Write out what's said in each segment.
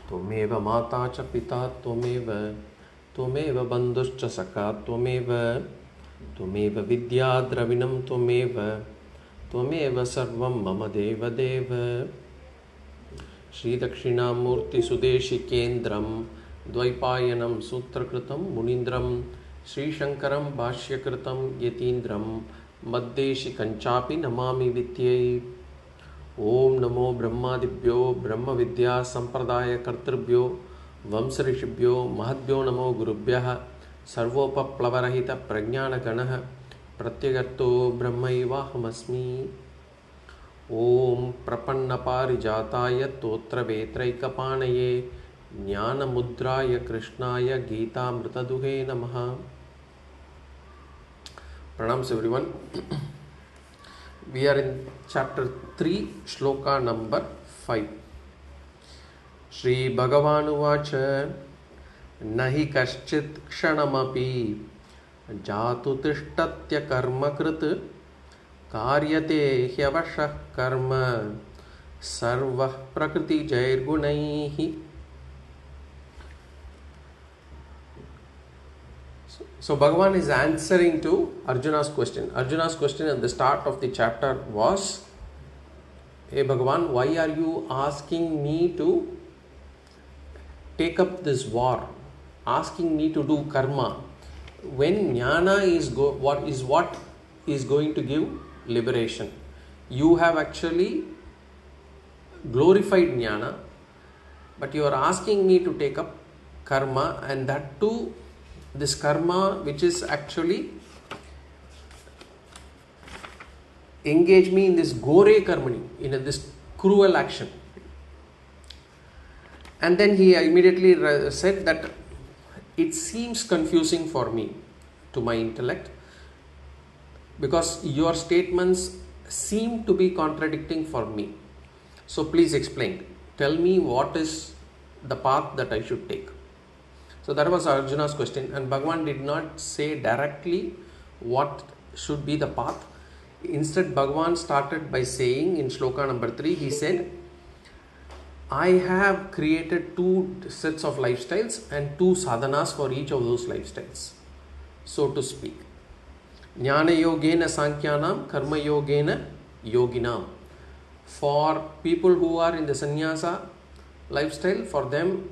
Tvameva mata cha pita tvameva, tvameva bandhuscha saka tvameva, tvameva vidya dravinam tvameva, tvameva sarvam mama deva deva. Shri Dakshinamurti Sudeshikendram Dvaipayanam Sutrakritam Munindram Sri Shankaram Bhashyakritam Yatindram Maddeshi Kanchapi Namami Vityai. Om Namo Brahmadibhyo Brahma Vidya Sampradaya Kartribhyo Vamsarishibhyo Mahadbhyo Namo Gurubhyaha Sarvopa Plavarahita Prajnana Ganaha Pratyagarto Brahmaiva Hamasmi. Om Prapanna Parijataya Totra Vetraikapanaye Jnana Mudraya Krishnaya Gita Mritaduhe Namaha. Pranams everyone. We are in chapter 3, Sloka number 5. Shri Bhagavan Uvacha Nahi Kaschit Kshanamapi Jatu Tishtatya Karma Krit Karyate Hyavashah Karma Sarvah Prakriti Jairgunaihi. So Bhagavan is answering to Arjuna's question. Arjuna's question at the start of the chapter was, hey Bhagavan, why are you asking me to take up this war? Asking me to do karma. When jnana is what is going to give liberation. You have actually glorified jnana, but you are asking me to take up karma, and that too this karma which is actually engage me in this gore karmani, in this cruel action. And then he immediately said that it seems confusing for me, to my intellect, because your statements seem to be contradicting for me. So please explain. Tell me what is the path that I should take. So that was Arjuna's question, and Bhagavan did not say directly what should be the path. Instead, Bhagavan started by saying in Sloka number 3, he said, I have created 2 sets of lifestyles and 2 sadhanas for each of those lifestyles, so to speak. Jnana yogena sankhyanam, karma yogena yoginam. For people who are in the sannyasa lifestyle, for them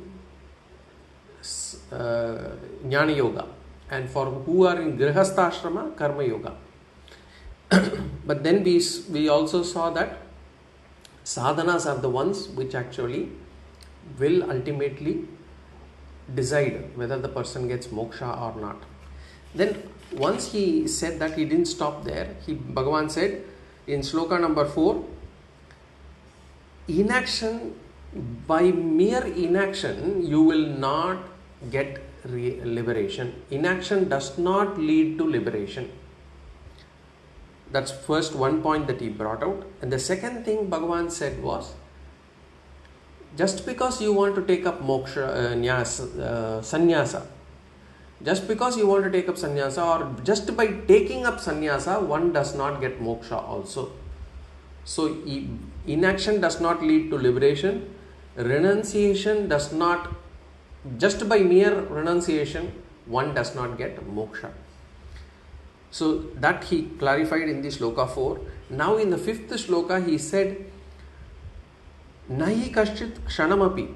Jnana yoga, and for who are in grihastha ashrama, karma yoga. But then we also saw that sadhanas are the ones which actually will ultimately decide whether the person gets moksha or not. Then once he said that, he didn't stop there. Bhagavan said in Sloka number 4, inaction, by mere inaction you will not get liberation. Inaction does not lead to liberation. That's first one point that he brought out. And the second thing Bhagavan said was, just because you want to take up moksha, sannyasa, just because you want to take up sannyasa, or just by taking up sannyasa, one does not get moksha also. So inaction does not lead to liberation. Renunciation does not, just by mere renunciation, one does not get moksha. So that he clarified in the Sloka 4. Now in the 5th Sloka he said, Nahi kaschit kshanamapi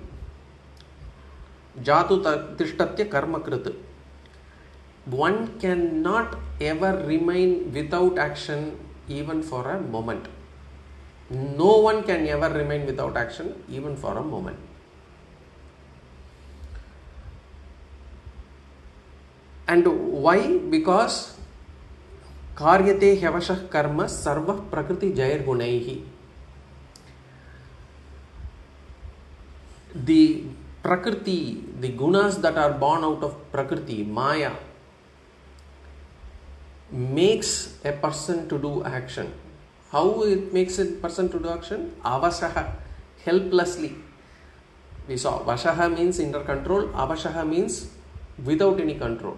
jatu tishtatya karma krit. One cannot ever remain without action even for a moment. No one can ever remain without action even for a moment. And why? Because karyate hyavashah karma sarva prakriti jair gunaihi. The prakriti, the gunas that are born out of prakriti, maya, makes a person to do action. How it makes a person to do action? Avashaha, helplessly. We saw vashaha means under control, avashaha means without any control.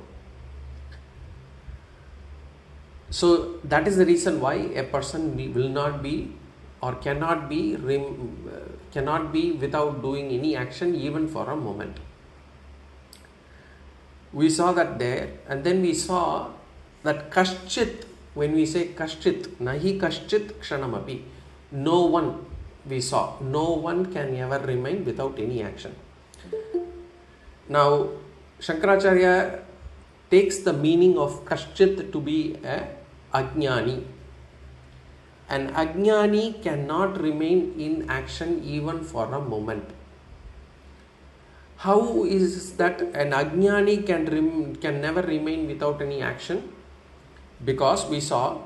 So that is the reason why a person will not be or cannot be cannot be without doing any action even for a moment. We saw that there, and then we saw that kaschit, when we say kaschit, nahi kaschit kshanamapi, no one, we saw, no one can ever remain without any action. Now, Shankaracharya takes the meaning of kaschit to be a Ajnani. An Ajnani cannot remain in action even for a moment. How is that an Ajnani can never remain without any action? Because we saw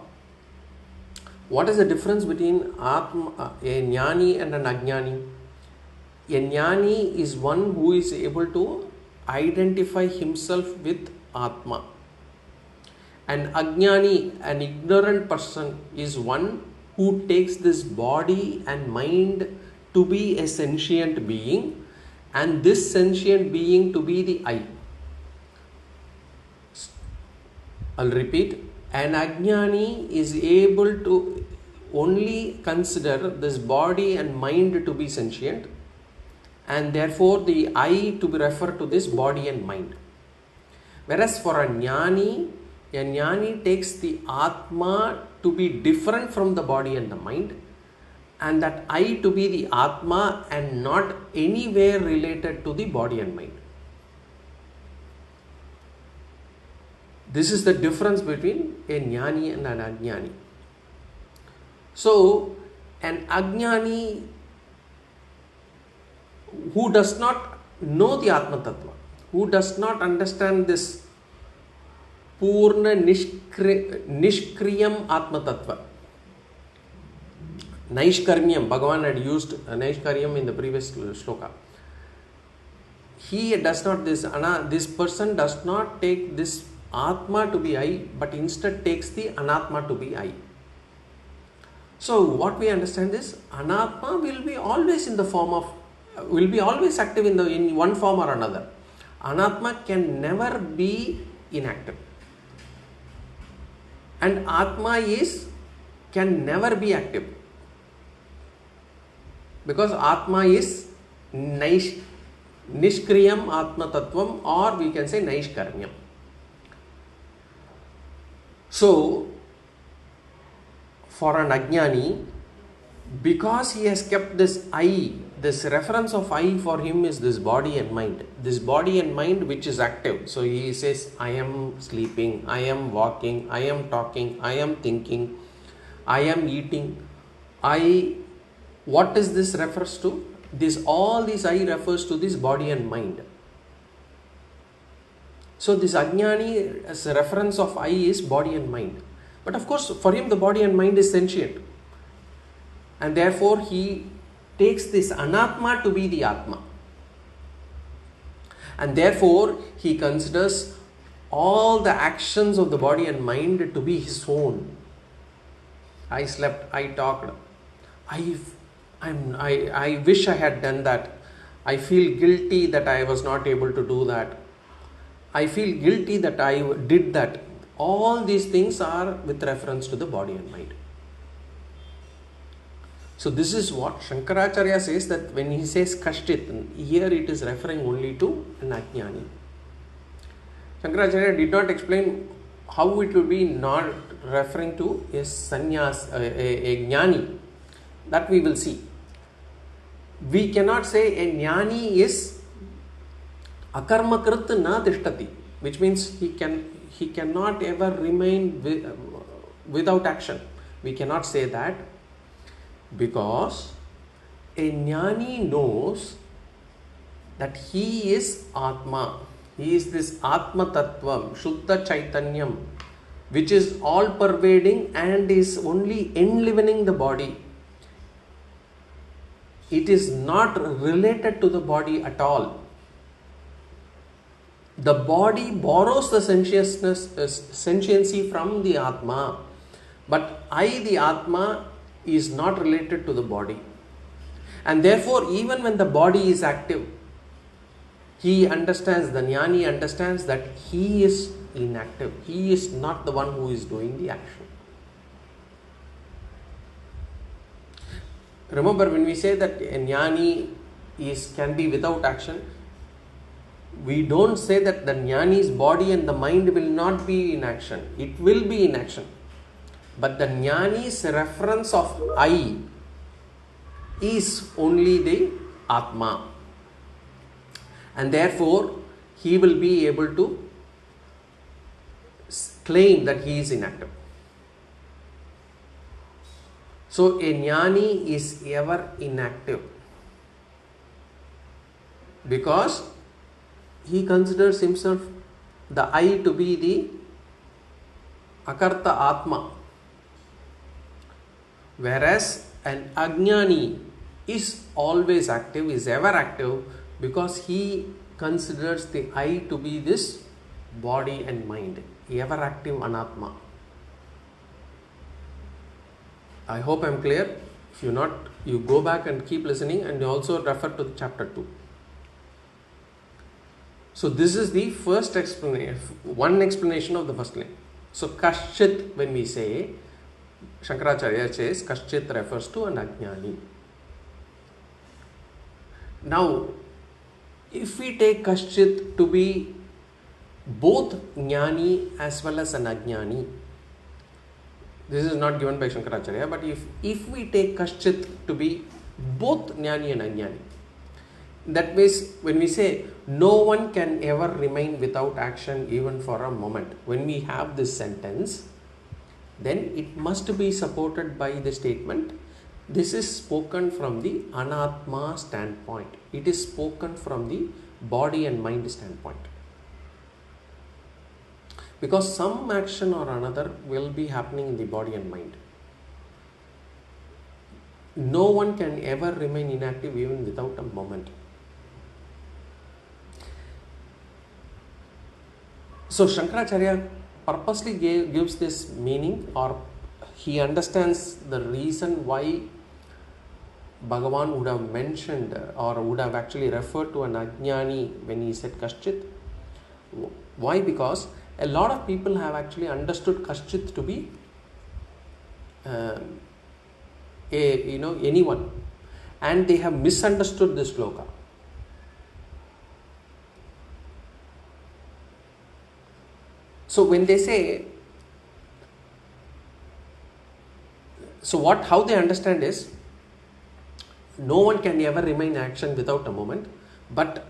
what is the difference between a Jnani and an Ajnani. A Jnani is one who is able to identify himself with Atma. An Ajnani, an ignorant person, is one who takes this body and mind to be a sentient being, and this sentient being to be the I. I'll repeat. An Ajnani is able to only consider this body and mind to be sentient, and therefore the I to be referred to this body and mind. Whereas for a Jnani takes the Atma to be different from the body and the mind, and that I to be the Atma and not anywhere related to the body and mind. This is the difference between a Jnani and an Ajnani. So, an Ajnani who does not know the Atma Tattva, who does not understand this Purna Nishkriyam Atma Tattva. Naishkarmyam, Bhagavan had used Naishkaryam in the previous sloka. He does not, this person does not take this Atma to be I, but instead takes the Anatma to be I. So what we understand is, Anatma will be always in the form of, will be always active in one form or another. Anatma can never be inactive. And Atma can never be active. Because Atma is Nishkriyam Atma Tattvam, or we can say Naishkarmyam. So, for an Ajnani, because he has kept this I, this reference of I for him is this body and mind. This body and mind which is active. So he says, I am sleeping, I am walking, I am talking, I am thinking, I am eating. What is this refers to? All these I refers to this body and mind. So this Ajnani as a reference of I is body and mind. But of course for him the body and mind is sentient. And therefore he takes this Anatma to be the Atma. And therefore he considers all the actions of the body and mind to be his own. I slept, I talked, I wish I had done that. I feel guilty that I was not able to do that. I feel guilty that I did that. All these things are with reference to the body and mind. So this is what Shankaracharya says, that when he says Kashtit, here it is referring only to an Ajnani. Shankaracharya did not explain how it will be not referring to a Sannyasa, a Jnani. That we will see. We cannot say a Jnani is akarmakrit na tishtati, which means he cannot ever remain without action. We cannot say that, because a Jnani knows that he is Atma. He is this Atma Tattvam, Shuddha Chaitanyam, which is all pervading and is only enlivening the body. It is not related to the body at all. The body borrows the sentiency from the Atma, but the Atma, is not related to the body. And therefore, even when the body is active, he understands, the Jnani understands that he is inactive. He is not the one who is doing the action. Remember, when we say that a jnani can be without action, we don't say that the jnani's body and the mind will not be in action. It will be in action. But the jnani's reference of I is only the Atma. And therefore, he will be able to claim that he is inactive. So, a jnani is ever inactive because he considers himself, the I, to be the Akarta Atma. Whereas an Ajnani is always active, is ever active, because he considers the I to be this body and mind, ever active Anatma. I hope I am clear. If you not, you go back and keep listening, and you also refer to chapter 2. So this is the first explanation, one explanation of the first line. So Kaschit, when we say, Shankaracharya says Kaschit refers to an Ajnani. Now, if we take Kaschit to be both Jnani as well as an Ajnani, this is not given by Shankaracharya, but if we take Kaschit to be both Jnani and Ajnani, that means when we say no one can ever remain without action even for a moment, when we have this sentence, then it must be supported by the statement, this is spoken from the Anatma standpoint. It is spoken from the body and mind standpoint. Because some action or another will be happening in the body and mind. No one can ever remain inactive even without a moment. So Shankaracharya purposely gives this meaning, or he understands the reason why Bhagavan would have mentioned or would have actually referred to an Ajnani when he said Kaschit. Why? Because a lot of people have actually understood Kaschit to be anyone, and they have misunderstood this sloka. So when they say, how they understand is, no one can ever remain in action without a moment, but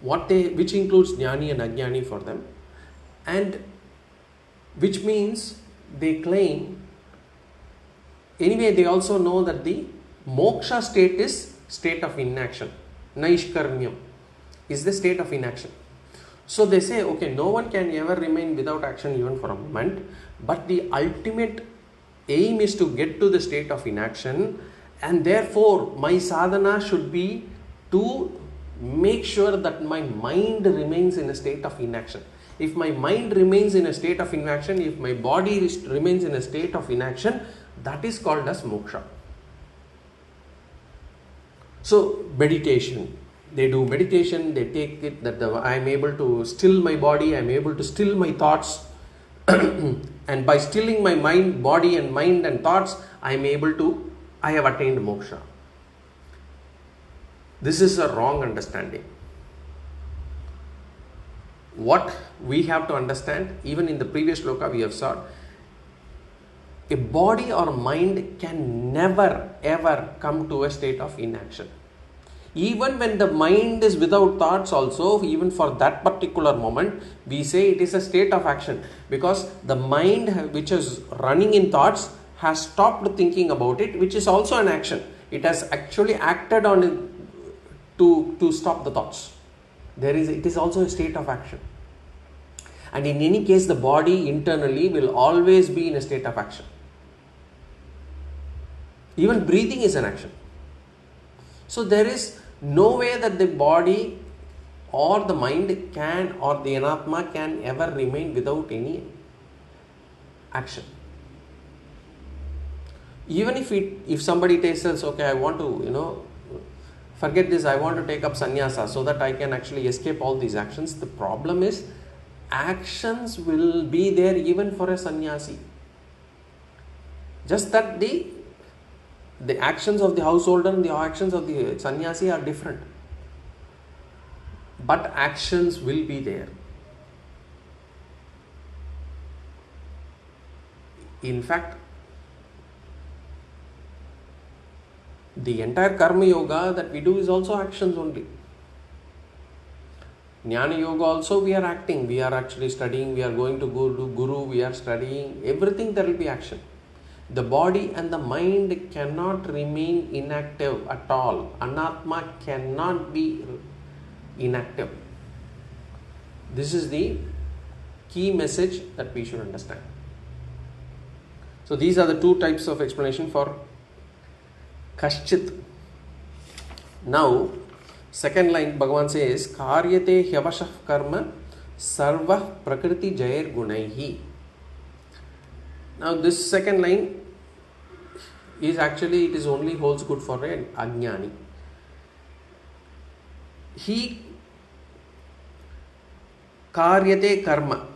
which includes Jnani and Ajnani for them, and which means they claim, anyway they also know that the moksha state is state of inaction. Naishkarmyam is the state of inaction. So they say, okay, no one can ever remain without action even for a moment, but the ultimate aim is to get to the state of inaction, and therefore my sadhana should be to make sure that my mind remains in a state of inaction. If my mind remains in a state of inaction, if my body remains in a state of inaction, that is called as moksha. So meditation. They do meditation, they take it that I am able to still my body, I am able to still my thoughts, and by stilling my body and mind and thoughts, I have attained moksha. This is a wrong understanding. What we have to understand, even in the previous sloka we have saw, a body or mind can never ever come to a state of inaction. Even when the mind is without thoughts also, even for that particular moment, we say it is a state of action, because the mind which is running in thoughts has stopped thinking about it, which is also an action. It has actually acted on it to stop the thoughts. It is also a state of action. And in any case, the body internally will always be in a state of action. Even breathing is an action. So there is no way that the body or the mind can, or the anatma can ever remain without any action. Even if somebody tells, okay, I want to, forget this, I want to take up sannyasa so that I can actually escape all these actions. The problem is, actions will be there even for a sannyasi. Just that the The actions of the householder and the actions of the sannyasi are different. But actions will be there. In fact, the entire karma yoga that we do is also actions only. Jnana yoga also we are acting, we are actually studying, we are going to go to guru, we are studying, everything there will be action. The body and the mind cannot remain inactive at all. Anatma cannot be inactive. This is the key message that we should understand. So these are the two types of explanation for Kaschit. Now, second line, Bhagavan says, Karyate hyavashah karma sarva prakriti jair gunaihi. Now, this second line is actually, it is only holds good for an Ajnani. He karyate karma.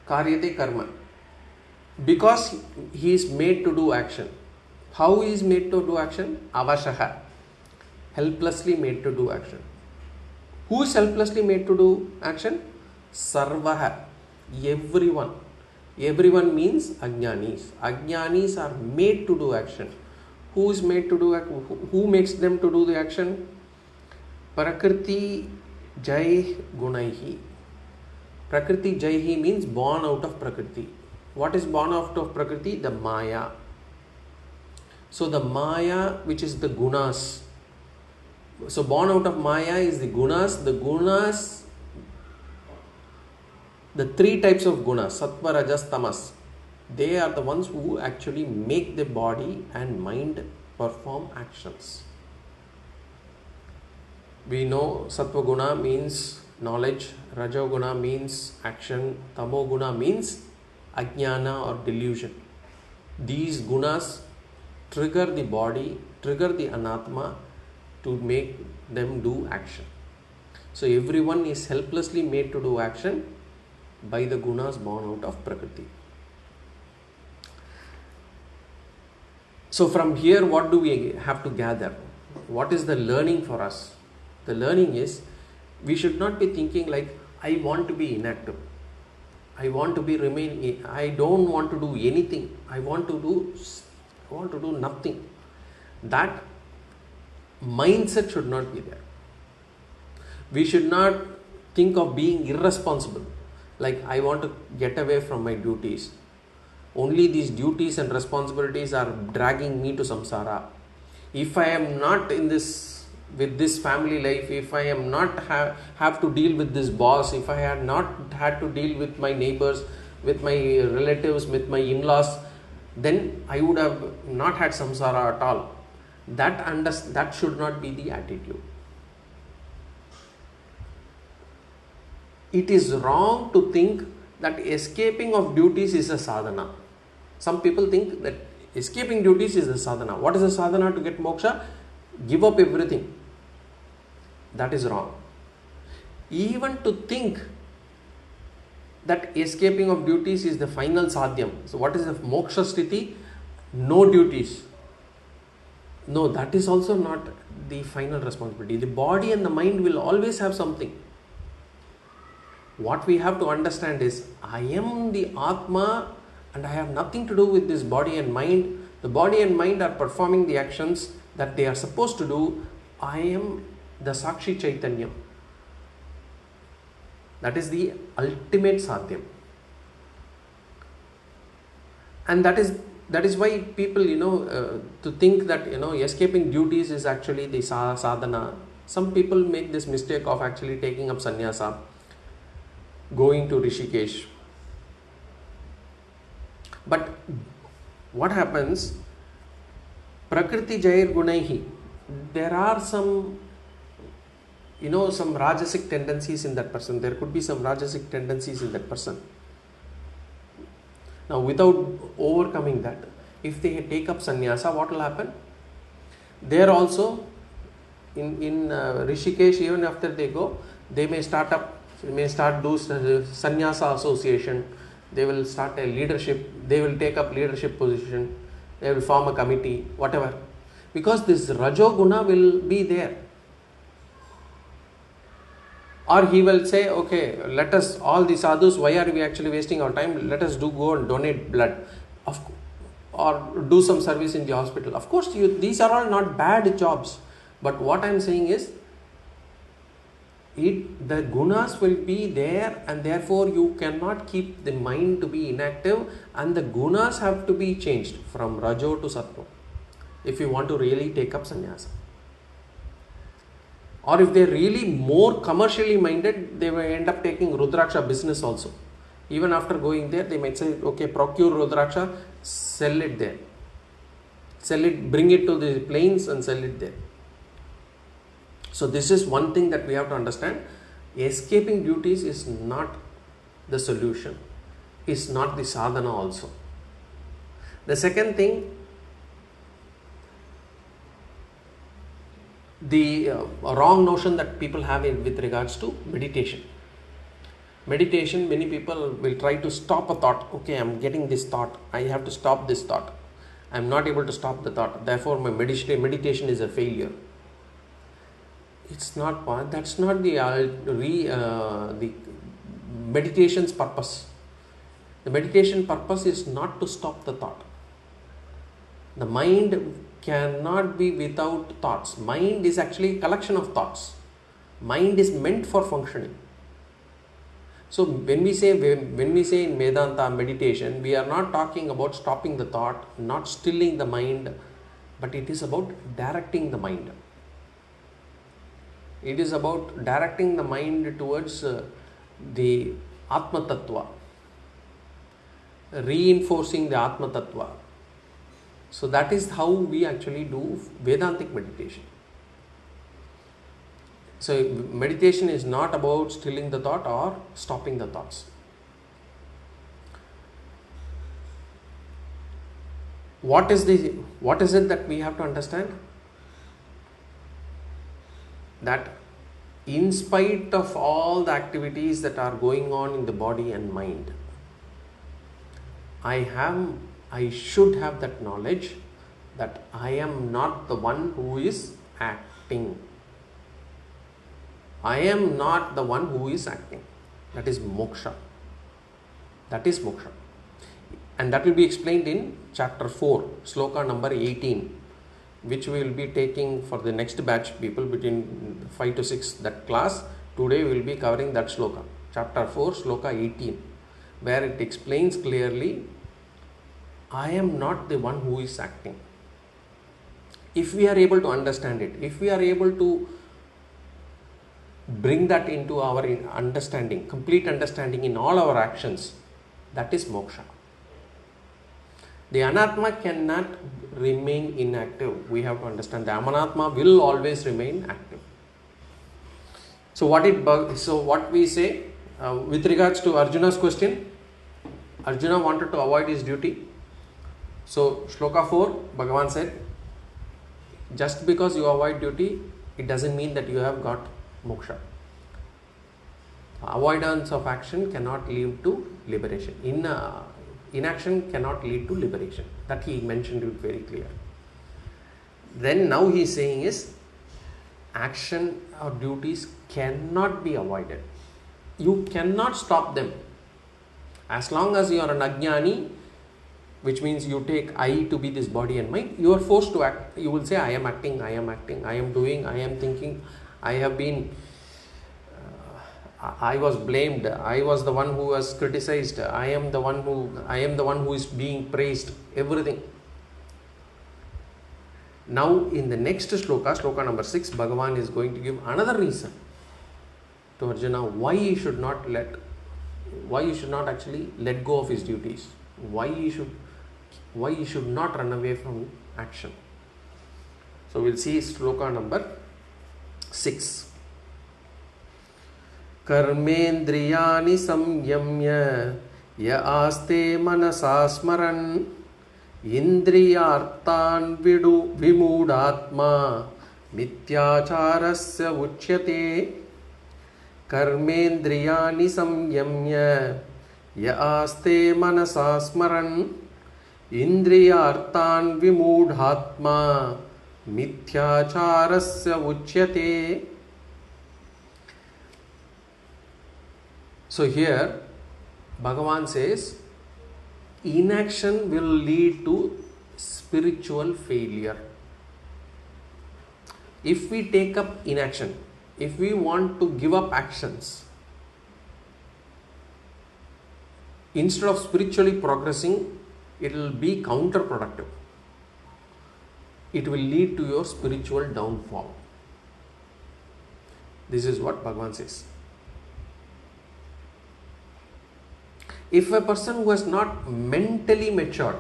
Karyate karma. Because he is made to do action. How he is made to do action? Avashaha. Helplessly made to do action. Who is helplessly made to do action? Sarvaha. Everyone. Everyone means Ajnanis. Ajnanis are made to do action. Who is made to do action? Who makes them to do the action? Prakriti jai gunaihi. Prakriti jaihi means born out of Prakriti. What is born out of Prakriti? The Maya. So the Maya, which is the gunas. So born out of Maya is the gunas. The gunas, the three types of gunas, Sattva, Rajas, Tamas, they are the ones who actually make the body and mind perform actions. We know Sattva guna means knowledge, Rajo guna means action, Tamo guna means Ajnana or delusion. These gunas trigger the body, trigger the anatma to make them do action. So everyone is helplessly made to do action by the gunas born out of Prakriti. So from here, what do we have to gather? What is the learning for us? The learning is, we should not be thinking like, I want to be inactive. I want to be remain. I don't want to do anything. I want to do nothing. That mindset should not be there. We should not think of being irresponsible. Like, I want to get away from my duties. Only these duties and responsibilities are dragging me to samsara. If I am not in this, with this family life, if I am not have to deal with this boss, if I had not had to deal with my neighbors, with my relatives, with my in-laws, then I would have not had samsara at all. That should not be the attitude. It is wrong to think that escaping of duties is a sadhana. Some people think that escaping duties is a sadhana. What is a sadhana to get moksha? Give up everything. That is wrong. Even to think that escaping of duties is the final sadhyam. So what is the moksha sthiti? No duties. No, that is also not the final responsibility. The body and the mind will always have something. What we have to understand is, I am the Atma and I have nothing to do with this body and mind. The body and mind are performing the actions that they are supposed to do. I am the Sakshi Chaitanyam. That is the ultimate sadhyam. And that is why people, to think that, escaping duties is actually the sadhana. Some people make this mistake of actually taking up sannyasa, going to Rishikesh. But what happens? Prakriti Jair Gunaihi. There are some rajasic tendencies in that person. There could be some rajasic tendencies in that person. Now, without overcoming that, if they take up sannyasa, what will happen? There also, in Rishikesh, even after they go, they may start do sannyasa association. They will start a leadership. they will take up leadership position, they will form a committee, whatever. Because this Rajoguna will be there. Or he will say, okay, let us, all the sadhus, why are we actually wasting our time? Let us go and donate blood. Or do some service in the hospital. Of course, these are all not bad jobs. But what I am saying is, the gunas will be there, and therefore you cannot keep the mind to be inactive, and the gunas have to be changed from Rajo to Sattva if you want to really take up sannyasa. Or if they are really more commercially minded, they will end up taking Rudraksha business also. Even after going there, they might say, okay, procure Rudraksha, sell it there. Sell it, bring it to the plains and sell it there. So this is one thing that we have to understand. Escaping duties is not the solution. Is not the sadhana also. The second thing, the wrong notion that people have with regards to meditation. Meditation, many people will try to stop a thought. Okay, I am getting this thought. I have to stop this thought. I am not able to stop the thought. Therefore, my meditation is a failure. It's not. That's not the meditation's purpose. The meditation purpose is not to stop the thought. The mind cannot be without thoughts. Mind is actually a collection of thoughts. Mind is meant for functioning. So when we say in Vedanta meditation, we are not talking about stopping the thought, not stilling the mind, but it is about directing the mind. It is about directing the mind towards the Atma Tattva, reinforcing the Atma Tattva. So that is how we actually do Vedantic meditation. So meditation is not about stilling the thought or stopping the thoughts. What is it that we have to understand? That in spite of all the activities that are going on in the body and mind, I should have that knowledge that I am not the one who is acting. I am not the one who is acting. That is moksha. That is moksha. And that will be explained in chapter 4, sloka number 18, which we will be taking for the next batch people between 5 to 6, that class. Today we will be covering that sloka. Chapter 4, sloka 18, where it explains clearly, I am not the one who is acting. If we are able to understand it, if we are able to bring that into our understanding, complete understanding in all our actions, that is moksha. The anatma cannot remain inactive. We have to understand the anatma will always remain active. So what we say with regards to Arjuna's question, Arjuna wanted to avoid his duty. So Sloka 4, Bhagavan said, just because you avoid duty, it doesn't mean that you have got moksha. Avoidance of action cannot lead to liberation. Inaction cannot lead to liberation. That he mentioned it very clear. Then now he is saying is, action or duties cannot be avoided. You cannot stop them. As long as you are an Ajnani, which means you take I to be this body and mind, you are forced to act. You will say, I am acting, I am doing, I am thinking, I have been, I was blamed, I was the one who was criticized, I am the one who is being praised, everything. Now in the next sloka, sloka number 6, Bhagavan is going to give another reason to Arjuna why he should not actually let go of his duties, why he should not run away from action. So we'll see sloka number 6. Karmendriyani samyamya ya aste manasa smaran indriyartan vimudatma mityacharasya uchyate. Karmendriyani samyamya ya aste manasa smaran Indriyarthan vimudhatma mithyacharasya uchyate. So here Bhagavan says inaction will lead to spiritual failure. If we take up inaction, if we want to give up actions, instead of spiritually progressing, it will be counterproductive. It will lead to your spiritual downfall. This is what Bhagavan says. If a person who has not mentally matured,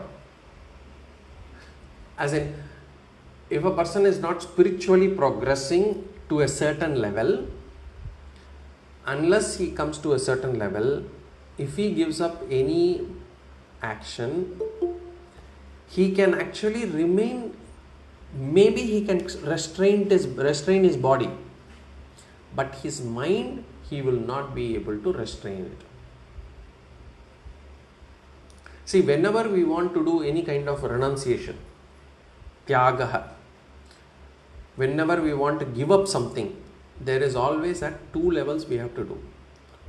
as in, if a person is not spiritually progressing to a certain level, unless he comes to a certain level, if he gives up any action, he can actually remain, maybe he can restrain his body, but his mind, he will not be able to restrain it. See, whenever we want to do any kind of renunciation, tyagaha, whenever we want to give up something, there is always at two levels we have to do.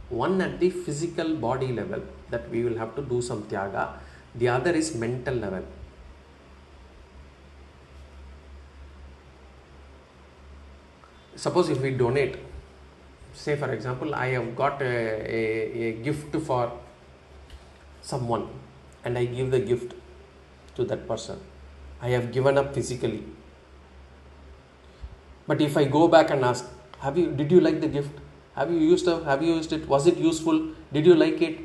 One at the physical body level, that we will have to do some tyaga. The other is mental level. Suppose if we donate, say for example, I have got a gift for someone and I give the gift to that person. I have given up physically. But if I go back and ask, did you like the gift? Have you used it? Was it useful? Did you like it?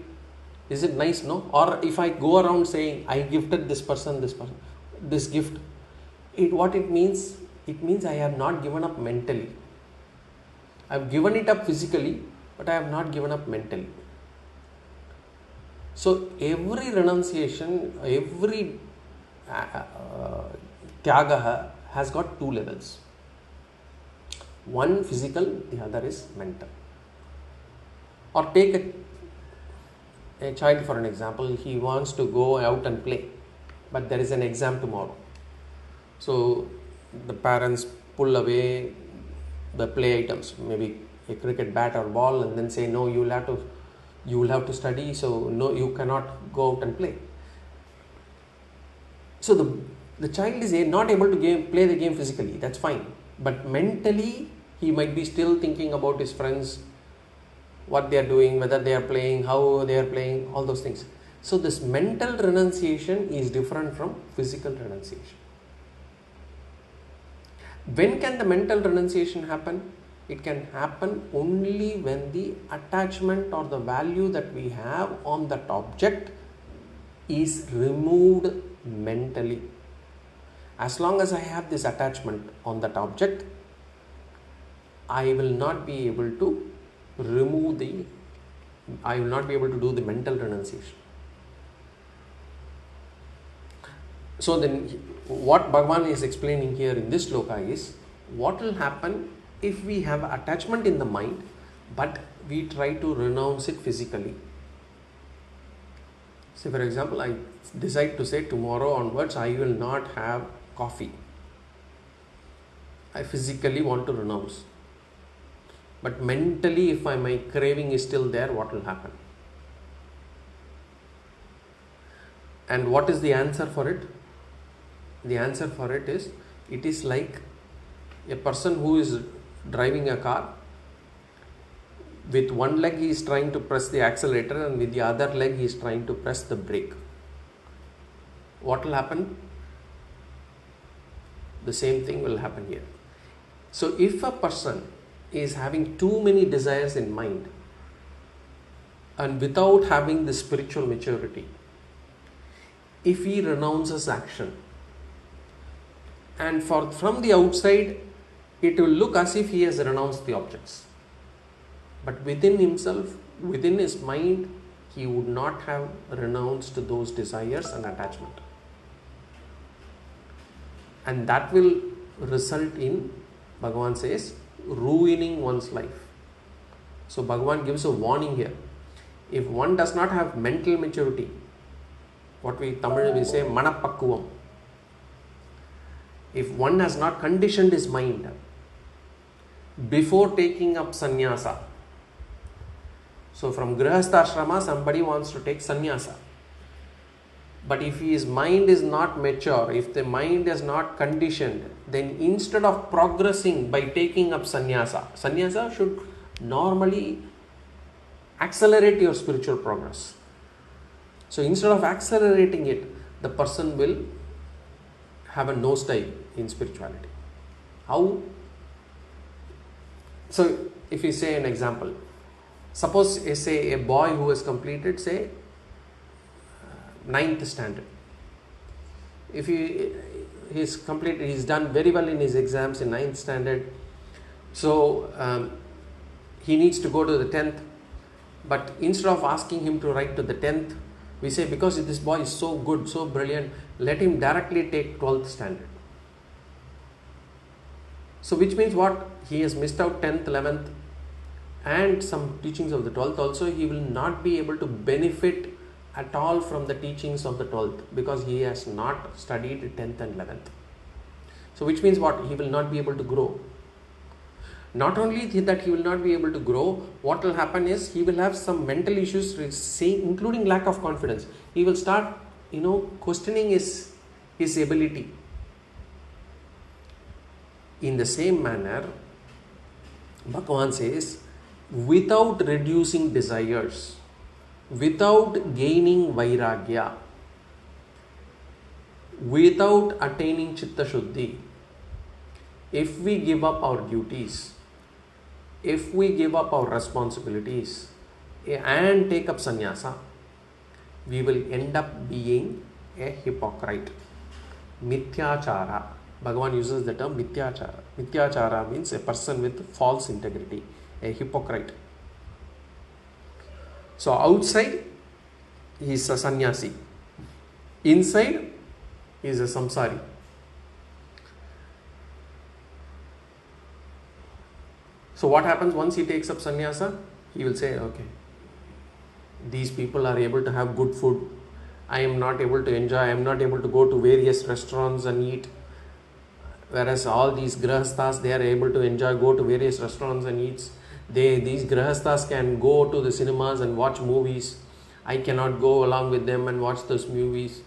Is it nice? No? Or if I go around saying, I gifted this person this gift, what it means? It means I have not given up mentally. I have given it up physically, but I have not given up mentally. So every renunciation, every tyagaha has got two levels. One physical, the other is mental. Or take a child for an example. He wants to go out and play, but there is an exam tomorrow. So the parents pull away the play items, maybe a cricket bat or ball, and then say, no, you will have to study, so no, you cannot go out and play. So the child is not able to play the game physically, that's fine. But mentally, he might be still thinking about his friends, what they are doing, whether they are playing, how they are playing, all those things. So this mental renunciation is different from physical renunciation. When can the mental renunciation happen? It can happen only when the attachment or the value that we have on that object is removed mentally. As long as I have this attachment on that object, I will not be able to do the mental renunciation. So then what Bhagavan is explaining here in this sloka is, what will happen if we have attachment in the mind, but we try to renounce it physically. Say for example, I decide to say tomorrow onwards I will not have coffee. I physically want to renounce. But mentally, if my craving is still there, what will happen? And what is the answer for it? The answer for it is like a person who is driving a car. With one leg he is trying to press the accelerator and with the other leg he is trying to press the brake. What will happen? The same thing will happen here. So if a person is having too many desires in mind and without having the spiritual maturity, if he renounces action, and from the outside it will look as if he has renounced the objects, but within himself, within his mind, he would not have renounced those desires and attachment, and that will result in, Bhagavan says, ruining one's life. So Bhagavan gives a warning here. If one does not have mental maturity, what we Tamil we say manapakkuvam. If one has not conditioned his mind before taking up sannyasa, so from grihastha somebody wants to take sannyasa, but if his mind is not mature, if the mind is not conditioned, then instead of progressing by taking up sannyasa should normally accelerate your spiritual progress. So instead of accelerating it, the person will have a nosedive in spirituality. How? So if you say an example, suppose say a boy who has completed say 9th standard. If he's done very well in his exams in 9th standard, so he needs to go to the 10th, but instead of asking him to write to the 10th, we say because this boy is so good, so brilliant, let him directly take 12th standard. So which means what? He has missed out 10th, 11th and some teachings of the 12th also. He will not be able to benefit at all from the teachings of the 12th because he has not studied 10th and 11th. So which means what? He will not be able to grow. Not only that he will not be able to grow, what will happen is he will have some mental issues, including lack of confidence. He will start, questioning his ability. In the same manner, Bhagavan says, without reducing desires, without gaining vairagya, without attaining chitta shuddhi, if we give up our duties, if we give up our responsibilities and take up sannyasa, we will end up being a hypocrite. Mithyachara. Bhagavan uses the term mithyachara. Mithyachara means a person with false integrity, a hypocrite. So outside he is a sannyasi, inside he is a samsari. So what happens once he takes up sannyasa? He will say, okay, these people are able to have good food. I am not able to enjoy. I am not able to go to various restaurants and eat. Whereas all these grihasthas, they are able to enjoy, go to various restaurants and eat. These grihasthas can go to the cinemas and watch movies. I cannot go along with them and watch those movies.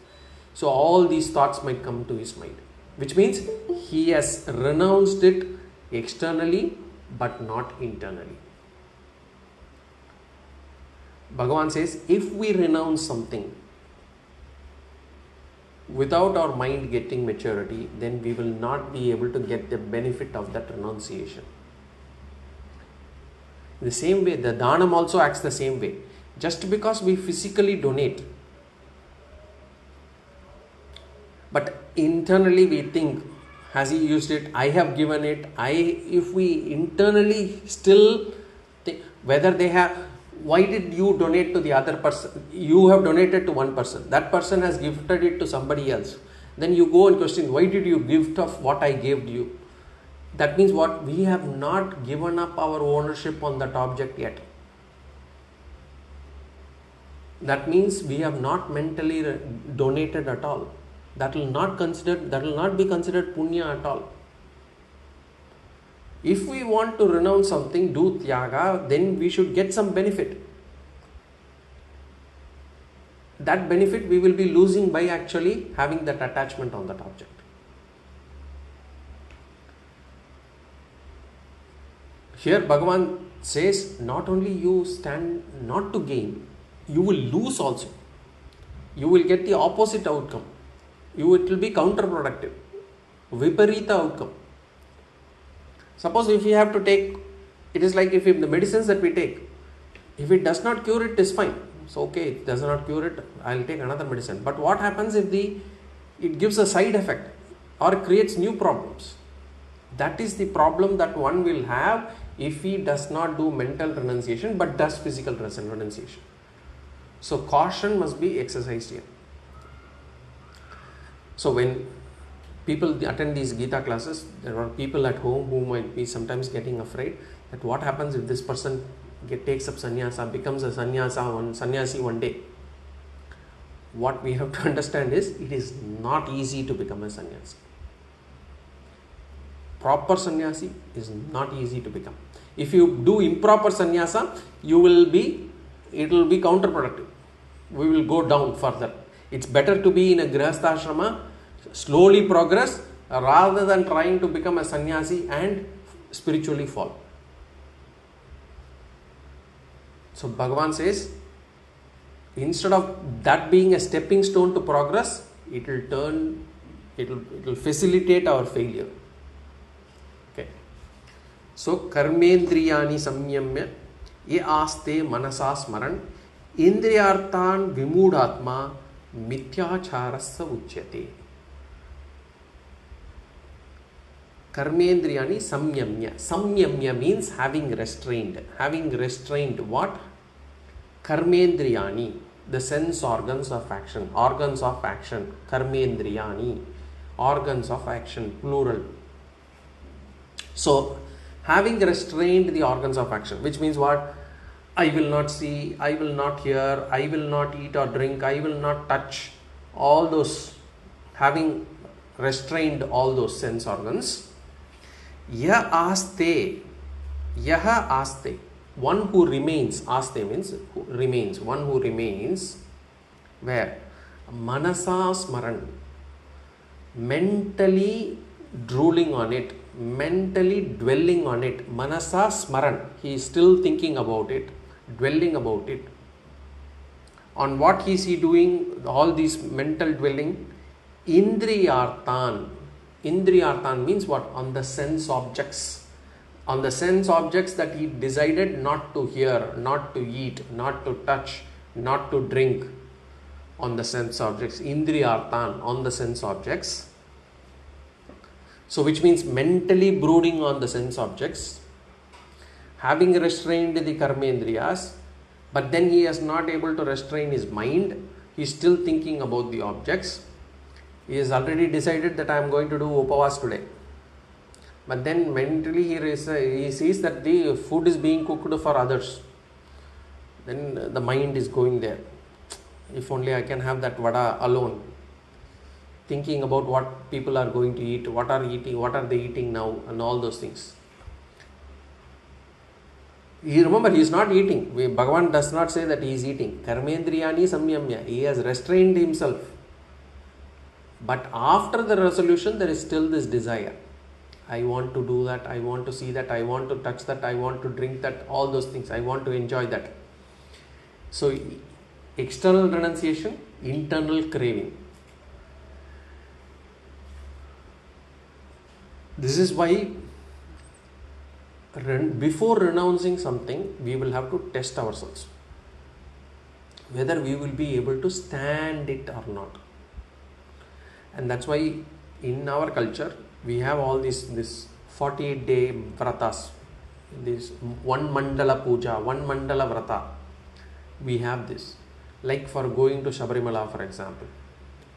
So all these thoughts might come to his mind, which means he has renounced it externally but not internally. Bhagavan says, if we renounce something without our mind getting maturity, then we will not be able to get the benefit of that renunciation. In the same way, the dhanam also acts the same way. Just because we physically donate, but internally we think, has he used it? I have given it. If we internally still think whether they have, why did you donate to the other person? You have donated to one person. That person has gifted it to somebody else. Then you go and question, why did you gift of what I gave you? That means what? We have not given up our ownership on that object yet. That means we have not mentally donated at all. That will not be considered punya at all. If we want to renounce something, do tyaga, then we should get some benefit. That benefit we will be losing by actually having that attachment on that object. Here Bhagavan says, not only you stand not to gain, you will lose also. You will get the opposite outcome. It will be counterproductive, viparita outcome. Suppose if you have to take, it is like if the medicines that we take, if it does not cure it, is fine. So okay, it does not cure it, I will take another medicine. But what happens if it gives a side effect or creates new problems? That is the problem that one will have if he does not do mental renunciation but does physical renunciation. So caution must be exercised here. So when people attend these Gita classes, there are people at home who might be sometimes getting afraid that what happens if this person takes up sannyasa, becomes a sannyasi one day. what we have to understand is, it is not easy to become a sannyasi. Proper sannyasi is not easy to become. If you do improper sannyasa, it will be counterproductive. We will go down further. It's better to be in a grihastha ashrama, slowly progress, rather than trying to become a sannyasi and spiritually fall. So Bhagavan says, instead of that being a stepping stone to progress, it will facilitate our failure. Okay. So karmendriyani samyamya ye aste manasa smaran indriyarthan vimudhatma mithyacharasya uchyate. Karmendriyani samyamya. Samyamya means having restrained. Having restrained what? Karmendriyani, the sense organs of action. Organs of action. Karmendriyani, organs of action, plural. So, having restrained the organs of action, which means what? I will not see, I will not hear, I will not eat or drink, I will not touch. All those, having restrained all those sense organs. Yaha aste, one who remains. Aste means who remains, one who remains. Where? Manasa smaran, mentally drooling on it, mentally dwelling on it. Manasa smaran, he is still thinking about it, dwelling about it. On what is he doing? All these mental dwelling. Indriyarthan. Indriyarthan means what? On the sense objects. On the sense objects that he decided not to hear, not to eat, not to touch, not to drink. On the sense objects. Indriyarthan, on the sense objects. So which means mentally brooding on the sense objects. Having restrained the karmendriyas, but then he is not able to restrain his mind. He is still thinking about the objects. He has already decided that I am going to do upavas today. But then mentally he sees that the food is being cooked for others. Then the mind is going there. If only I can have that vada alone. Thinking about what people are going to eat, what are they eating now, and all those things. Remember, he is not eating. Bhagavan does not say that he is eating. Karmendriyani samyamya. He has restrained himself. But after the resolution, there is still this desire. I want to do that, I want to see that, I want to touch that, I want to drink that, all those things. I want to enjoy that. So, external renunciation, internal craving. This is why before renouncing something, we will have to test ourselves. Whether we will be able to stand it or not. And that's why in our culture, we have all this 48-day vratas, this one mandala puja, one mandala vrata. We have this. Like for going to Sabarimala, for example.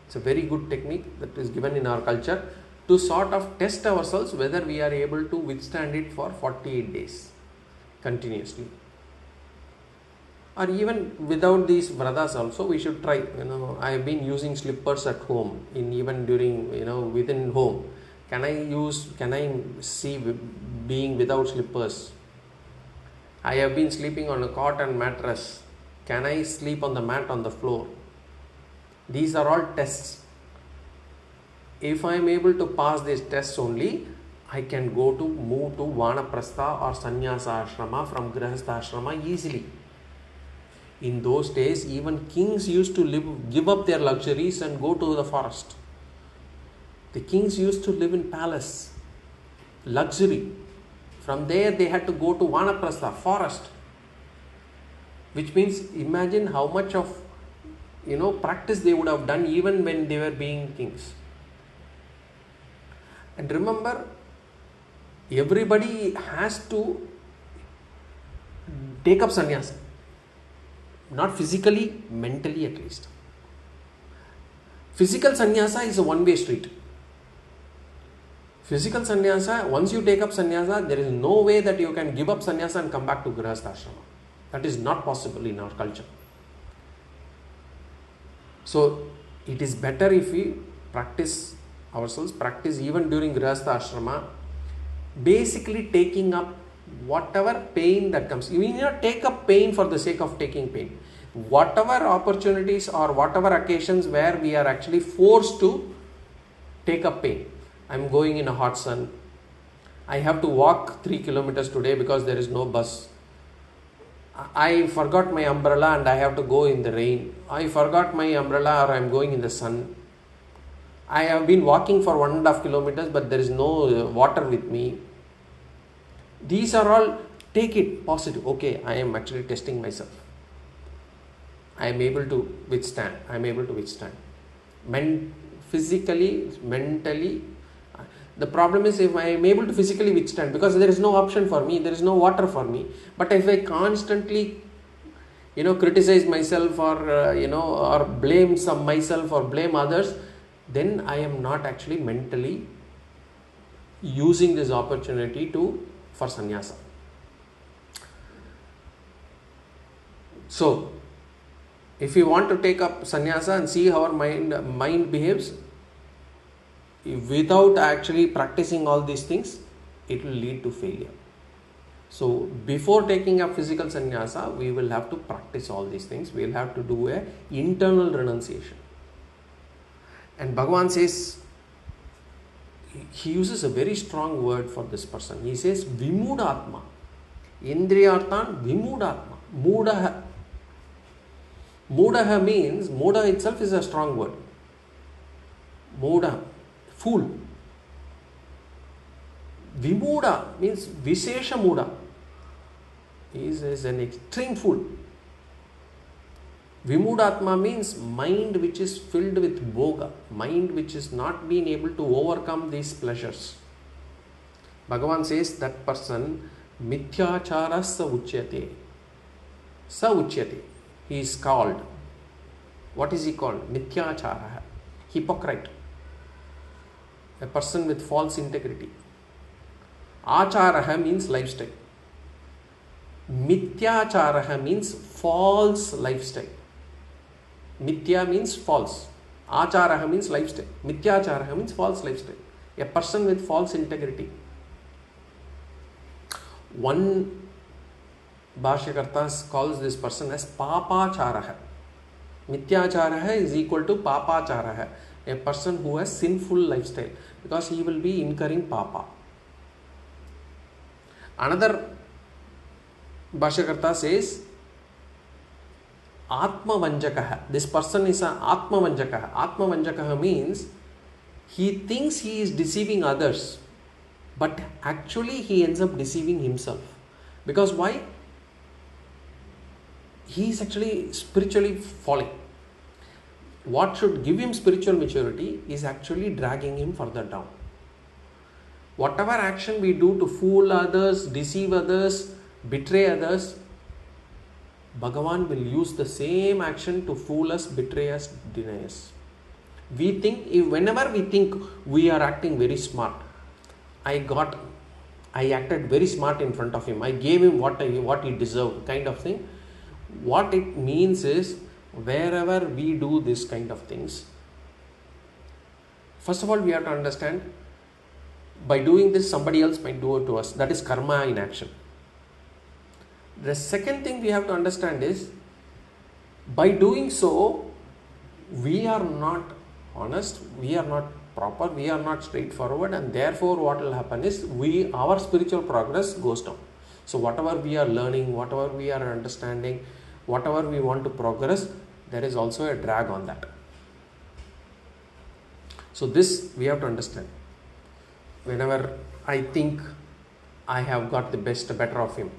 It's a very good technique that is given in our culture to sort of test ourselves whether we are able to withstand it for 48 days continuously. Or even without these vratas also, we should try. I have been using slippers at home, even during, within home. Can I see being without slippers? I have been sleeping on a cot and mattress. Can I sleep on the mat on the floor? These are all tests. If I am able to pass these tests only, I can move to Vanaprastha or Sannyasa ashrama from Grihastha ashrama easily. In those days, even kings used to give up their luxuries and go to the forest. The kings used to live in palace, luxury. From there, they had to go to Vanaprastha, forest. Which means, imagine how much of, practice they would have done even when they were being kings. And remember, everybody has to take up sannyasa. Not physically, mentally at least. Physical sannyasa is a one-way street. Physical sannyasa, once you take up sannyasa, there is no way that you can give up sannyasa and come back to grihastha ashrama. That is not possible in our culture. So it is better if we practice ourselves, practice even during Grihastha Ashrama, basically taking up whatever pain that comes. You need not take up pain for the sake of taking pain. Whatever opportunities or whatever occasions where we are actually forced to take up pain. I am going in a hot sun. I have to walk 3 kilometers today because there is no bus. I forgot my umbrella and I have to go in the rain. I forgot my umbrella or I am going in the sun. I have been walking for 1.5 kilometers but there is no water with me. These are all, take it positive. Okay, I am actually testing myself. I am able to withstand. I am able to withstand. Physically, mentally. The problem is if I am able to physically withstand, because there is no option for me, there is no water for me. But if I constantly, criticize myself or, or blame myself or blame others, then I am not actually mentally using this opportunity for sannyasa. So, if we want to take up sannyasa and see how our mind behaves, without actually practicing all these things, it will lead to failure. So before taking up physical sannyasa, we will have to practice all these things. We will have to do an internal renunciation. And Bhagavan says, he uses a very strong word for this person. He says, Vimudatma. Indriyarthan Vimudatma. Mudaha. Mudaha means, Muda itself is a strong word. Muda. Fool. Vimuda means Vishesha Muda. He is an extreme fool. Vimudatma means mind which is filled with bhoga, mind which is not being able to overcome these pleasures. Bhagavan says that person mithyachara sa uchyate. Sa uchyate. He is called. What is he called? Mithyachara. Hypocrite. A person with false integrity. Acharaha means lifestyle. Mithyacharaha means false lifestyle. Mithya means false. Acharaha means lifestyle. Mithyacharaha means false lifestyle. A person with false integrity. One Bhashyakarta calls this person as papacharaha. Mithyacharaha is equal to papacharaha. A person who has sinful lifestyle, because he will be incurring papa. Another Bhashyakarta says Atma Vanjakaha. This person is an Atma Vanjakaha. Atma Vanjakaha means he thinks he is deceiving others, but actually he ends up deceiving himself. Because why? He is actually spiritually falling. What should give him spiritual maturity is actually dragging him further down. Whatever action we do to fool others, deceive others, betray others, Bhagavan will use the same action to fool us, betray us, deny us. Whenever we think we are acting very smart, I acted very smart in front of him, I gave him what he deserved, kind of thing. What it means is, wherever we do this kind of things, first of all we have to understand, by doing this somebody else might do it to us. That is karma in action. The second thing we have to understand is, by doing so, we are not honest, we are not proper, we are not straightforward, and therefore what will happen is our spiritual progress goes down. So whatever we are learning, whatever we are understanding, whatever we want to progress, there is also a drag on that. So this we have to understand. Whenever I think I have got the better of him,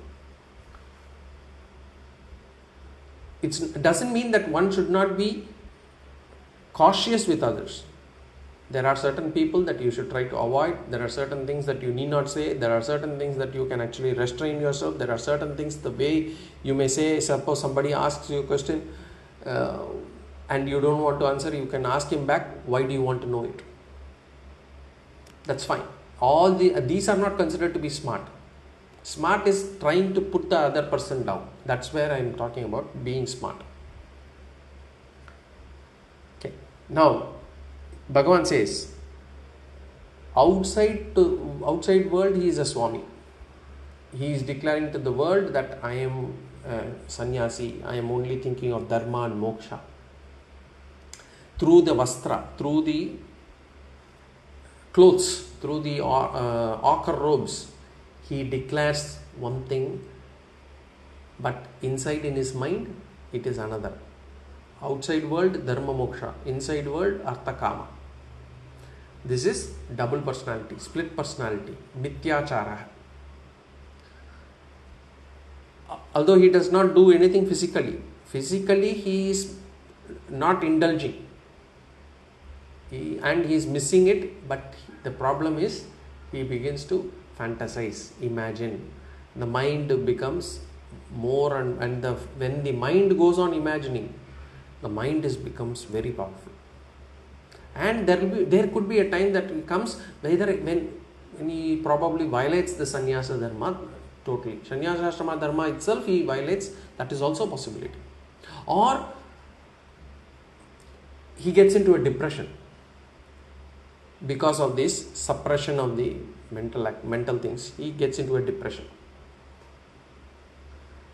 it doesn't mean that one should not be cautious with others. There are certain people that you should try to avoid. There are certain things that you need not say. There are certain things that you can actually restrain yourself. There are certain things, the way you may say, suppose somebody asks you a question and you don't want to answer, you can ask him back, why do you want to know it? That's fine. These are not considered to be smart. Smart is trying to put the other person down. That's where I am talking about being smart. Now, Bhagavan says, outside world he is a Swami. He is declaring to the world that I am sannyasi, I am only thinking of dharma and moksha. Through the vastra, through the clothes, through the ochre robes, he declares one thing, but inside in his mind it is another. Outside world dharma moksha, inside world artha kama. This is double personality, split personality, mityachara. Although he does not do anything physically he is not indulging, and he is missing it, but the problem is he begins to fantasize, imagine. The mind becomes more, and when the mind goes on imagining, the mind becomes very powerful. And there could be a time that it comes when he probably violates the sannyasa dharma totally. Sannyasa ashrama dharma itself he violates, that is also a possibility. Or he gets into a depression because of this suppression of the mental things. He gets into a depression.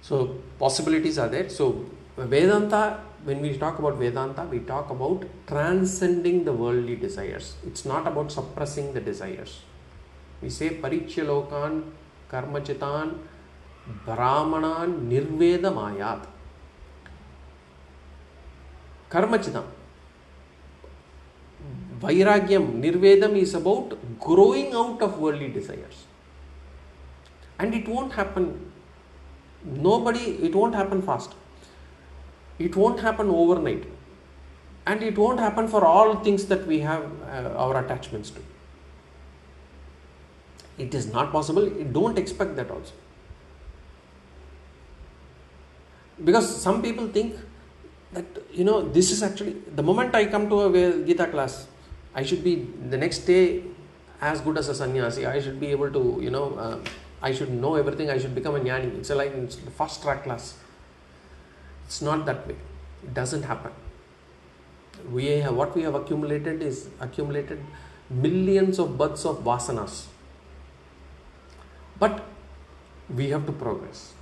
So possibilities are there. So Vedanta, when we talk about Vedanta, we talk about transcending the worldly desires. It's not about suppressing the desires. We say Parichya Lokan Karmachitan Brahmanan Nirveda Mayat. Karmachitam. Vairagyam, Nirvedam is about growing out of worldly desires. And it won't happen. It won't happen fast. It won't happen overnight. And it won't happen for all things that we have our attachments to. It is not possible. Don't expect that also. Because some people think that, this is actually, the moment I come to a Gita class, I should be the next day as good as a sannyasi. I should be able to, I should know everything. I should become a Jnani. It's a fast track class. It's not that way. It doesn't happen. What we have accumulated millions of births of vasanas. But we have to progress.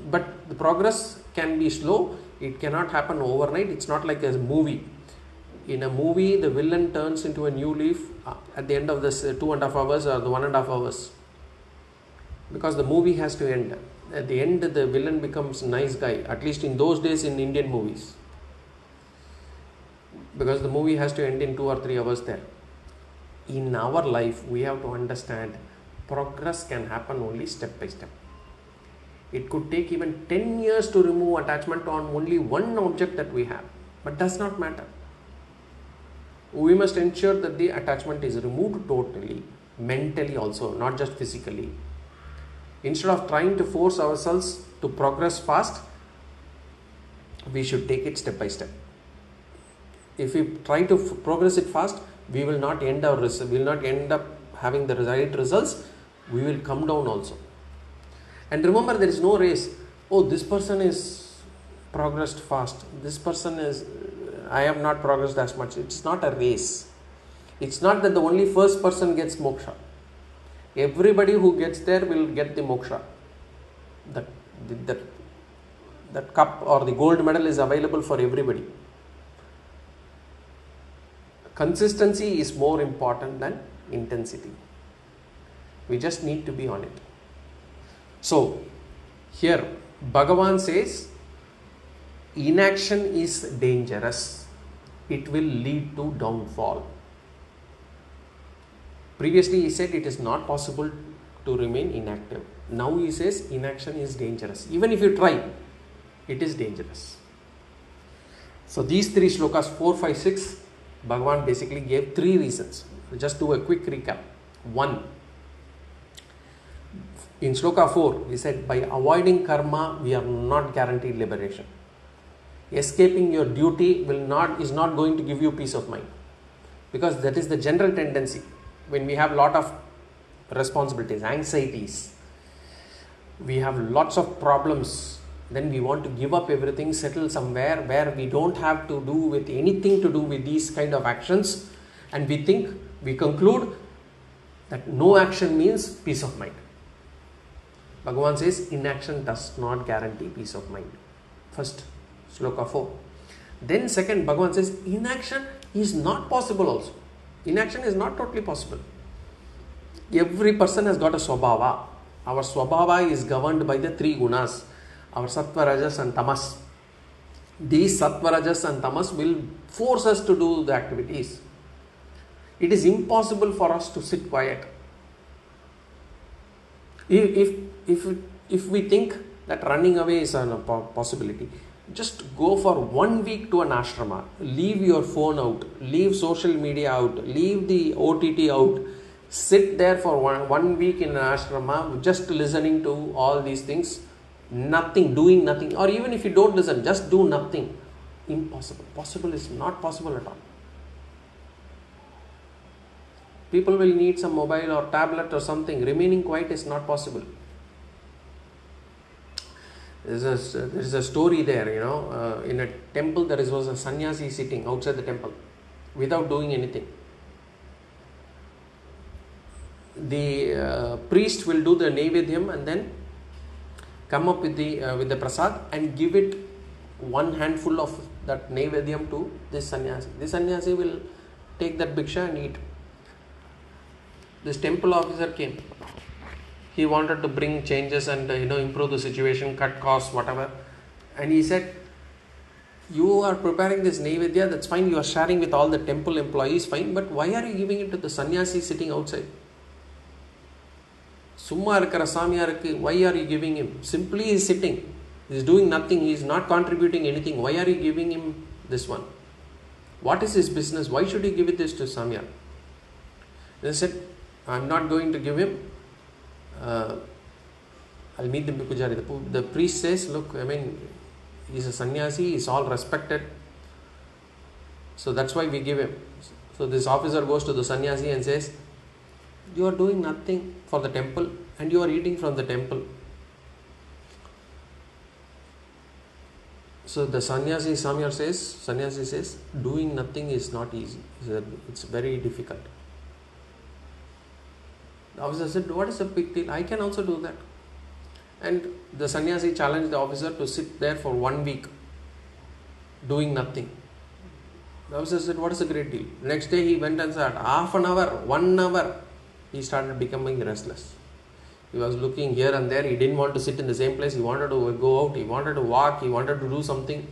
But the progress can be slow. It cannot happen overnight. It's not like a movie. In a movie, the villain turns into a new leaf at the end of this 2.5 hours or the 1.5 hours. Because the movie has to end. At the end, the villain becomes a nice guy. At least in those days in Indian movies. Because the movie has to end in 2 or 3 hours there. In our life, we have to understand progress can happen only step by step. It could take even 10 years to remove attachment on only one object that we have. But does not matter. We must ensure that the attachment is removed totally, mentally also, not just physically. Instead of trying to force ourselves to progress fast, we should take it step by step. If we try to progress it fast, we will not end up having the desired results. We will come down also. And remember, there is no race. Oh, this person is progressed fast. This person I have not progressed as much. It's not a race. It's not that the only first person gets moksha. Everybody who gets there will get the moksha. That cup or the gold medal is available for everybody. Consistency is more important than intensity. We just need to be on it. So, here Bhagavan says, inaction is dangerous. It will lead to downfall. Previously he said it is not possible to remain inactive. Now he says inaction is dangerous. Even if you try, it is dangerous. So these 3 slokas, 4, 5, 6, Bhagavan basically gave 3 reasons. Just do a quick recap. 1. In Sloka 4, he said, by avoiding karma, we are not guaranteed liberation. Escaping your duty is not going to give you peace of mind. Because that is the general tendency. When we have a lot of responsibilities, anxieties, we have lots of problems. Then we want to give up everything, settle somewhere where we don't have to do with anything to do with these kind of actions, and we conclude that no action means peace of mind. Bhagavan says inaction does not guarantee peace of mind. First, Sloka 4. Then second, Bhagavan says inaction is not possible also. Inaction is not totally possible. Every person has got a swabhava. Our swabhava is governed by the three gunas, our Sattva, Rajas and Tamas. These Sattva, Rajas and Tamas will force us to do the activities. It is impossible for us to sit quiet. If we think that running away is a possibility, just go for 1 week to an ashrama. Leave your phone out. Leave social media out. Leave the OTT out. Sit there for one week in an ashrama, just listening to all these things. Nothing, doing nothing. Or even if you don't listen, just do nothing. Impossible. Possible is not possible at all. People will need some mobile or tablet or something. Remaining quiet is not possible. There is a story there, in a temple there was a sannyasi sitting outside the temple without doing anything. The priest will do the naivedhyam and then come up with the prasad and give it one handful of that naivedhyam to this sannyasi. This sannyasi will take that bhiksha and eat. This temple officer came. He wanted to bring changes and improve the situation, cut costs, whatever. And he said, you are preparing this naivedya, that's fine, you are sharing with all the temple employees, fine, but why are you giving it to the sannyasi sitting outside? Summa irukara samiyarukku, why are you giving him? Simply he is sitting. He is doing nothing. He is not contributing anything. Why are you giving him this one? What is his business? Why should you give it this to Samyar? They said, I am not going to give him. I'll meet the pujari. The priest says, look, he's a sannyasi, he's all respected. So that's why we give him. So this officer goes to the sannyasi and says, you are doing nothing for the temple and you are eating from the temple. So the sannyasi says, doing nothing is not easy. It's very difficult. The officer said, what is the big deal? I can also do that. And the sannyasi challenged the officer to sit there for 1 week doing nothing. The officer said, what is the great deal? Next day he went and said, half an hour, 1 hour, he started becoming restless. He was looking here and there. He didn't want to sit in the same place. He wanted to go out. He wanted to walk. He wanted to do something.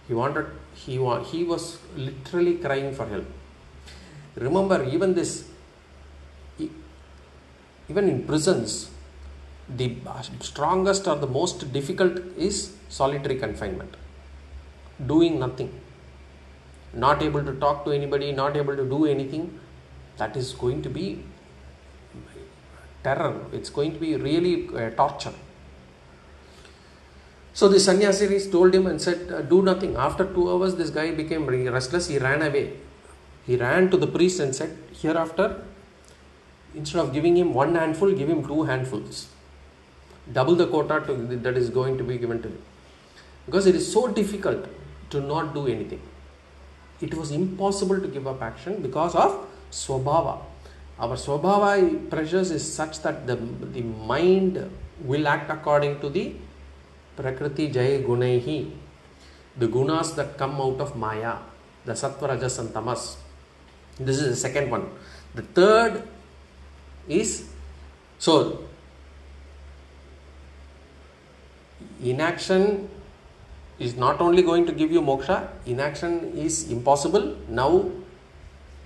He was literally crying for help. Remember, even in prisons, the strongest or the most difficult is solitary confinement. Doing nothing. Not able to talk to anybody, not able to do anything. That is going to be terror. It's going to be really torture. So the sannyasi told him and said, do nothing. After 2 hours, this guy became restless. He ran away. He ran to the priest and said, hereafter, instead of giving him 1 handful, give him 2 handfuls. Double the quota that is going to be given to him. Because it is so difficult to not do anything. It was impossible to give up action because of swabhava. Our swabhava pressures is such that the mind will act according to the prakriti jaya gunaihi, the gunas that come out of maya, the sattva, rajas and tamas. This is the second one. The third is, so inaction is not only going to give you moksha, inaction is impossible. Now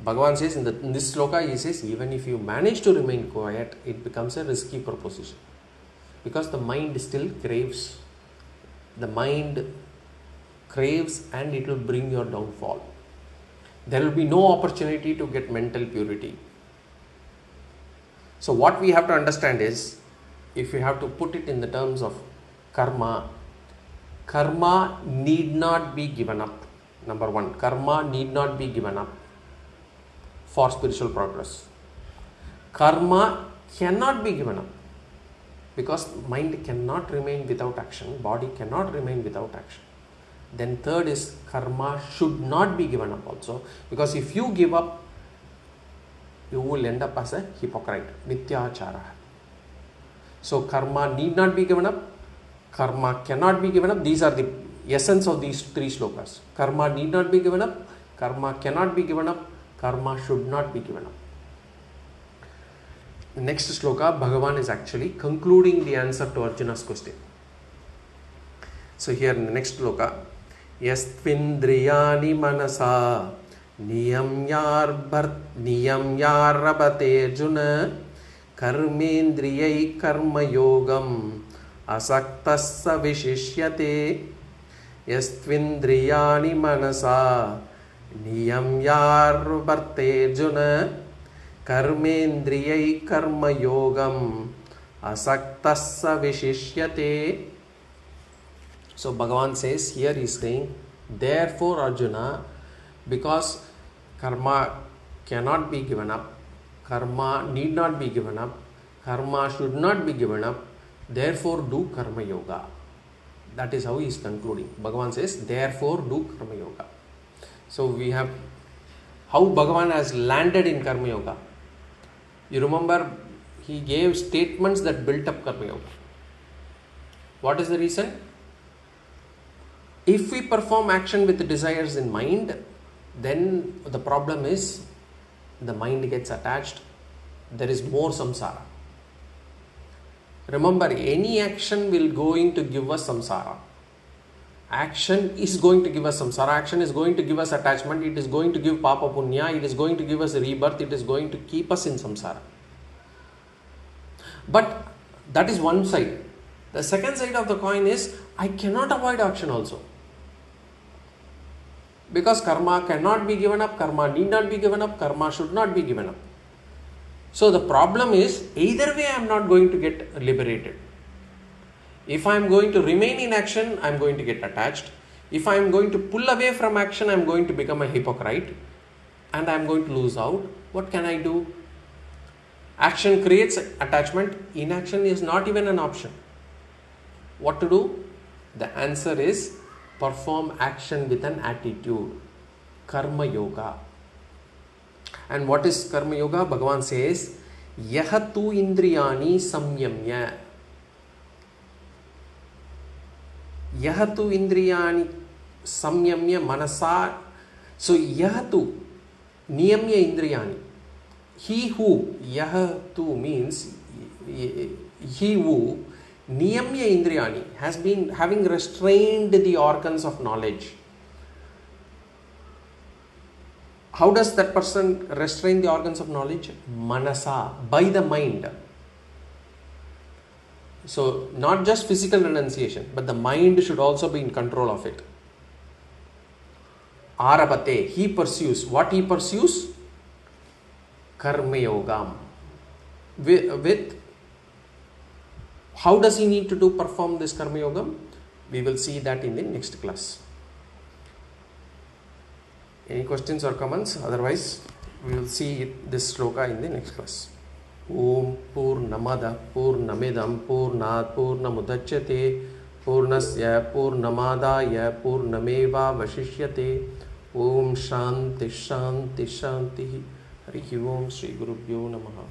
Bhagavan says in this sloka, he says, even if you manage to remain quiet, it becomes a risky proposition. Because the mind still craves. The mind craves and it will bring your downfall. There will be no opportunity to get mental purity. So what we have to understand is, if we have to put it in the terms of karma, karma need not be given up. Number 1, karma need not be given up for spiritual progress. Karma cannot be given up. because mind cannot remain without action, body cannot remain without action. Then third is karma should not be given up also, because if you give up, you will end up as a hypocrite, nityachara. So karma need not be given up, karma cannot be given up. These are the essence of these three slokas. Karma need not be given up, karma cannot be given up, karma should not be given up. The next sloka, Bhagavan is actually concluding the answer to Arjuna's question. So here in the next sloka, Yastvindriyani manasa niyamyarabate Arjuna karmendriyai karma yogam asaktasya vishishyate. Yastvindriyani manasa niyamyarabate Arjuna karmendriyai karma yogam asaktasya vishishyate. So Bhagavan says, here he is saying, therefore Arjuna, because karma cannot be given up, karma need not be given up, karma should not be given up, therefore do karma yoga. That is how he is concluding. Bhagavan says, therefore do karma yoga. So we have how Bhagavan has landed in karma yoga. You remember, he gave statements that built up karma yoga. What is the reason? If we perform action with the desires in mind, then the problem is the mind gets attached. There is more samsara. Remember, any action will going to give us samsara. Action is going to give us samsara. Action is going to give us attachment. It is going to give papa punya. It is going to give us rebirth. It is going to keep us in samsara. But that is one side. The second side of the coin is, I cannot avoid action also. Because karma cannot be given up, karma need not be given up, karma should not be given up. So the problem is, either way I am not going to get liberated. If I am going to remain in action, I am going to get attached. If I am going to pull away from action, I am going to become a hypocrite and I am going to lose out. What can I do? Action creates attachment. Inaction is not even an option. What to do? The answer is, perform action with an attitude. Karma yoga. And what is karma yoga? Bhagavan says, Yahatu indriyani samyamya. Yahatu indriyani samyamya manasa. So Yahatu niyamya indriyani. He who, Yahatu means he who, niyamya indriyani, has been having restrained the organs of knowledge. How does that person restrain the organs of knowledge? Manasa, by the mind. So not just physical renunciation, but the mind should also be in control of it. Arabate, he pursues. What he pursues? Karma yogam. With how does he need to perform this karma yogam? We will see that in the next class. Any questions or comments? Otherwise, we will see this sloka in the next class. Om Purnamada Purnamidam Purnat Purnamudachyate Purnasya Purnamadaya Purnameva Vashishyate. Om Shanti Shanti Shanti. Harihi Om Shri Gurubhyo Namaha.